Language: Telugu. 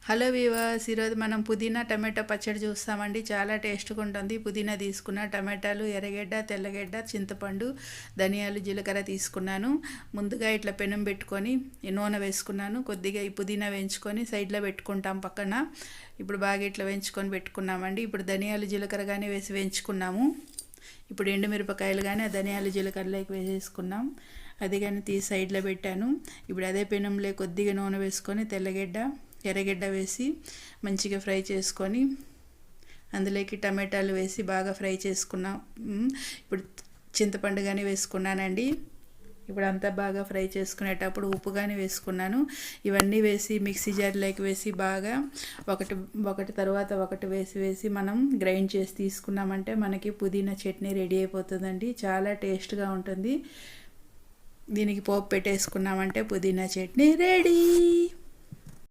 హలో వీవర్స్, ఈరోజు మనం పుదీనా టమాటో పచ్చడి చూస్తామండి. చాలా టేస్ట్గా ఉంటుంది. పుదీనా తీసుకున్న, టమాటాలు, ఎర్రగడ్డ, తెల్లగడ్డ, చింతపండు, ధనియాలు, జీలకర్ర తీసుకున్నాను. ముందుగా ఇట్లా పెనం పెట్టుకొని నూనె వేసుకున్నాను. కొద్దిగా ఈ పుదీనా వేయించుకొని సైడ్లో పెట్టుకుంటాం పక్కన. ఇప్పుడు బాగా ఇట్లా వేయించుకొని పెట్టుకున్నామండి. ఇప్పుడు ధనియాలు, జీలకర్ర కానీ వేసి వేయించుకున్నాము. ఇప్పుడు ఎండుమిరపకాయలు కానీ ఆ ధనియాలు, జీలకర్రలోకి వేసేసుకున్నాం. అది కానీ తీసి సైడ్లో పెట్టాను. ఇప్పుడు అదే పెనంలో కొద్దిగా నూనె వేసుకొని తెల్లగడ్డ, ఎర్రగడ్డ వేసి మంచిగా ఫ్రై చేసుకొని అందులోకి టమాటాలు వేసి బాగా ఫ్రై చేసుకున్నాం. ఇప్పుడు చింతపండు కానీ వేసుకున్నానండి. ఇప్పుడు అంతా బాగా ఫ్రై చేసుకునేటప్పుడు ఉప్పు కానీ వేసుకున్నాను. ఇవన్నీ వేసి మిక్సీ జార్లోకి వేసి బాగా ఒకటి తర్వాత ఒకటి వేసి మనం గ్రైండ్ చేసి తీసుకున్నామంటే మనకి పుదీనా చట్నీ రెడీ అయిపోతుందండి. చాలా టేస్ట్గా ఉంటుంది. దీనికి పోపు పెట్టేసుకున్నామంటే పుదీనా చట్నీ రెడీ.